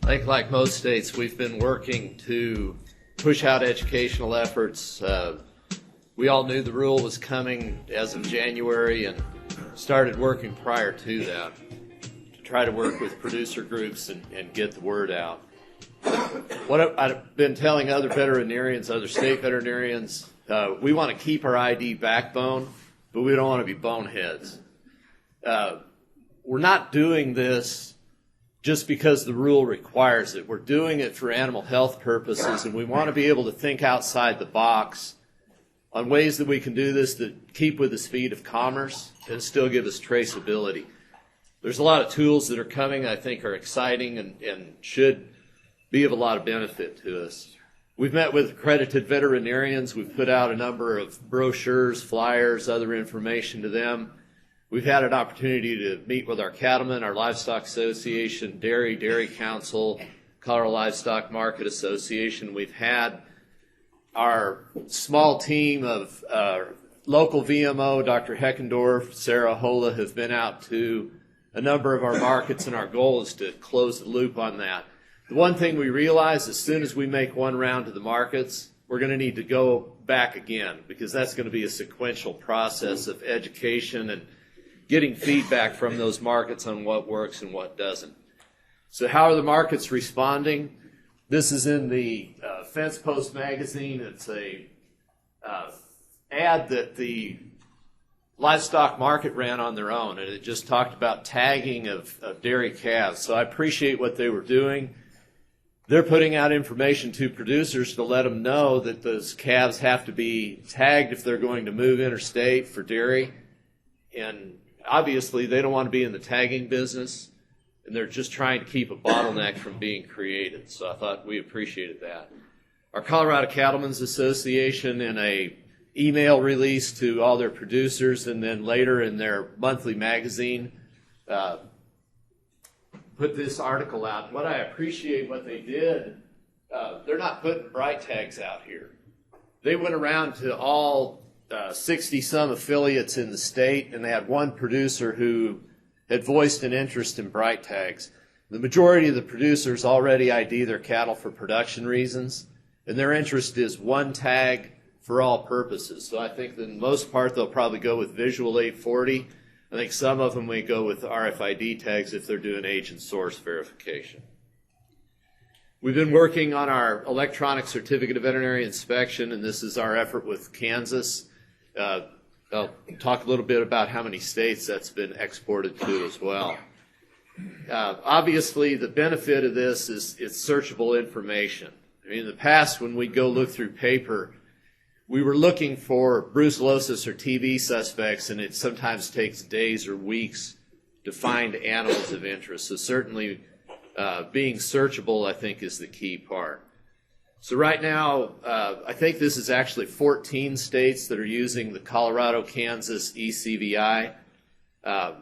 Like most states, we've been working to push out educational efforts. We all knew the rule was coming as of January and started working prior to that to try to work with producer groups and get the word out. What I've been telling other veterinarians, other state veterinarians, we want to keep our ID backbone, but we don't want to be boneheads. We're not doing this just because the rule requires it. We're doing it for animal health purposes, and we want to be able to think outside the box on ways that we can do this that keep with the speed of commerce and still give us traceability. There's a lot of tools that are coming I think are exciting and should be of a lot of benefit to us. We've met with accredited veterinarians. We've put out a number of brochures, flyers, other information to them. We've had an opportunity to meet with our cattlemen, our Livestock Association, Dairy Council, Colorado Livestock Market Association. We've had our small team of local VMO, Dr. Heckendorf, Sarah Hola, have been out to a number of our markets, and our goal is to close the loop on that. The one thing we realize, as soon as we make one round to the markets, we're going to need to go back again, because that's going to be a sequential process of education and getting feedback from those markets on what works and what doesn't. So how are the markets responding? This is in the Fence Post magazine. It's a ad that the livestock market ran on their own, and it just talked about tagging of dairy calves. So I appreciate what they were doing. They're putting out information to producers to let them know that those calves have to be tagged if they're going to move interstate for dairy. And obviously, they don't want to be in the tagging business, and they're just trying to keep a bottleneck from being created. So I thought we appreciated that. Our Colorado Cattlemen's Association, in a email release to all their producers, and then later in their monthly magazine, put this article out. What I appreciate what they did, they're not putting bright tags out here. They went around to all 60-some affiliates in the state, and they had one producer who had voiced an interest in bright tags. The majority of the producers already ID their cattle for production reasons, and their interest is one tag for all purposes. So I think that in most part they'll probably go with visual 840. I think some of them may go with RFID tags if they're doing age and source verification. We've been working on our electronic certificate of veterinary inspection, and this is our effort with Kansas. I'll talk a little bit about how many states that's been exported to as well. Obviously, the benefit of this is it's searchable information. I mean, in the past, when we'd go look through paper, we were looking for brucellosis or TB suspects, and it sometimes takes days or weeks to find animals of interest. So certainly being searchable, I think, is the key part. So right now, I think this is actually 14 states that are using the Colorado-Kansas eCVI. I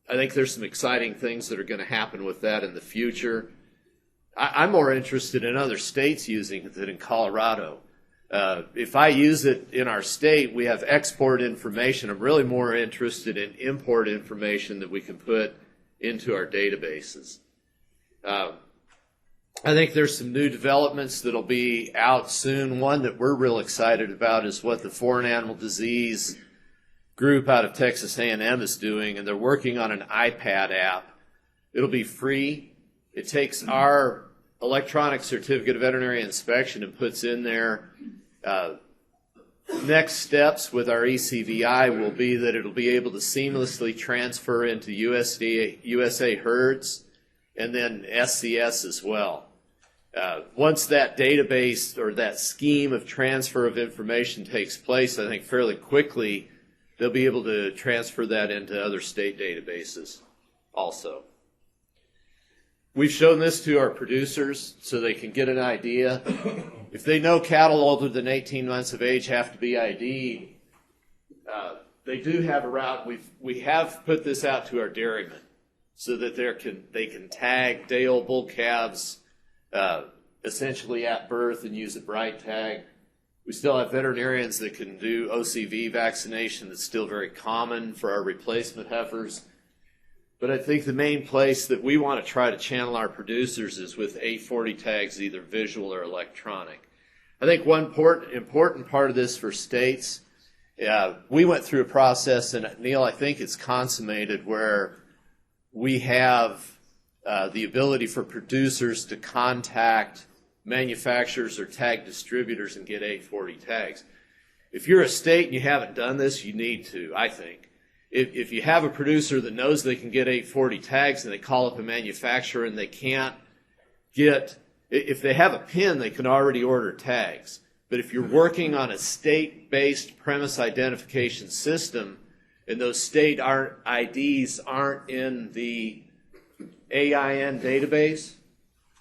think there's some exciting things that are going to happen with that in the future. I'm more interested in other states using it than in Colorado. If I use it in our state, we have export information. I'm really more interested in import information that we can put into our databases. I think there's some new developments that'll be out soon. One that we're real excited about is what the Foreign Animal Disease group out of Texas A&M is doing, and they're working on an iPad app. It'll be free. It takes our electronic certificate of veterinary inspection and puts in there next steps with our eCVI will be that it'll be able to seamlessly transfer into USA herds and then SCS as well. Once that database or that scheme of transfer of information takes place, I think fairly quickly they'll be able to transfer that into other state databases also. We've shown this to our producers so they can get an idea. If they know cattle older than 18 months of age have to be ID'd, they do have a route. We have put this out to our dairymen so that they can tag day-old bull calves essentially at birth and use a bright tag. We still have veterinarians that can do OCV vaccination. That's still very common for our replacement heifers. But I think the main place that we want to try to channel our producers is with 840 tags, either visual or electronic. I think one important part of this for states, we went through a process, and Neil, I think it's consummated, where we have the ability for producers to contact manufacturers or tag distributors and get 840 tags. If you're a state and you haven't done this, you need to, I think. If you have a producer that knows they can get 840 tags and they call up a manufacturer and they can't get, if they have a PIN, they can already order tags. But if you're working on a state-based premise identification system and those state IDs aren't in the AIN database,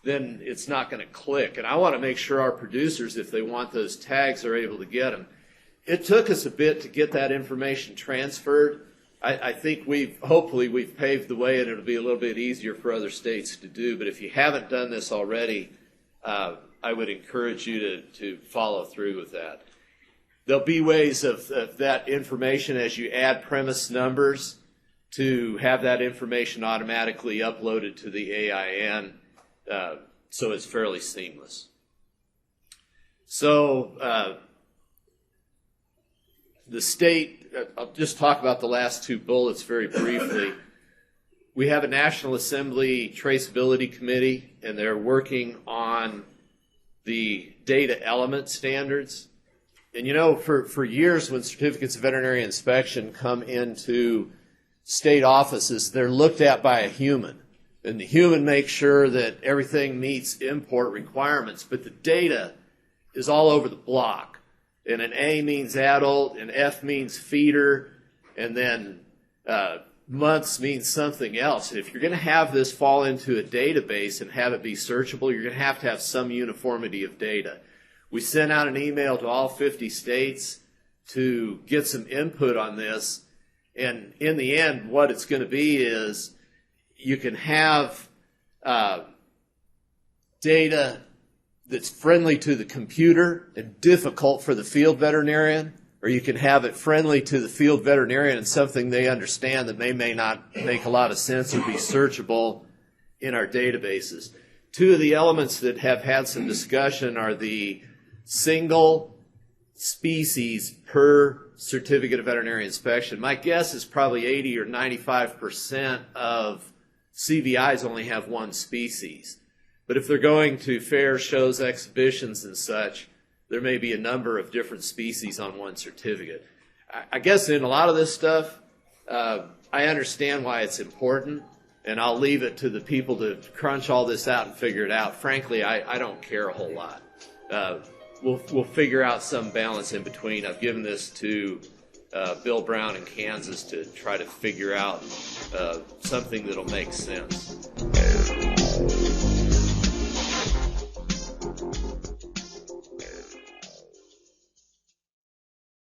then it's not going to click. And I want to make sure our producers, if they want those tags, are able to get them. It took us a bit to get that information transferred. I think hopefully we've paved the way, and it'll be a little bit easier for other states to do. But if you haven't done this already, I would encourage you to follow through with that. There'll be ways of that information as you add premise numbers to have that information automatically uploaded to the AIN, so it's fairly seamless. So the state, I'll just talk about the last two bullets very briefly. We have a National Assembly Traceability Committee, and they're working on the data element standards. And you know, for years when certificates of veterinary inspection come into state offices, they're looked at by a human. And the human makes sure that everything meets import requirements, but the data is all over the block. And an A means adult, and F means feeder, and then months means something else. And if you're going to have this fall into a database and have it be searchable, you're going to have some uniformity of data. We sent out an email to all 50 states to get some input on this. And in the end, what it's going to be is you can have data that's friendly to the computer and difficult for the field veterinarian, or you can have it friendly to the field veterinarian and something they understand that may not make a lot of sense or be searchable in our databases. Two of the elements that have had some discussion are the single species per certificate of veterinary inspection. My guess is probably 80 or 95% of CVIs only have one species. But if they're going to fairs, shows, exhibitions, and such, there may be a number of different species on one certificate. I guess in a lot of this stuff, I understand why it's important, and I'll leave it to the people to crunch all this out and figure it out. Frankly, I don't care a whole lot. We'll figure out some balance in between. I've given this to Bill Brown in Kansas to try to figure out something that'll make sense.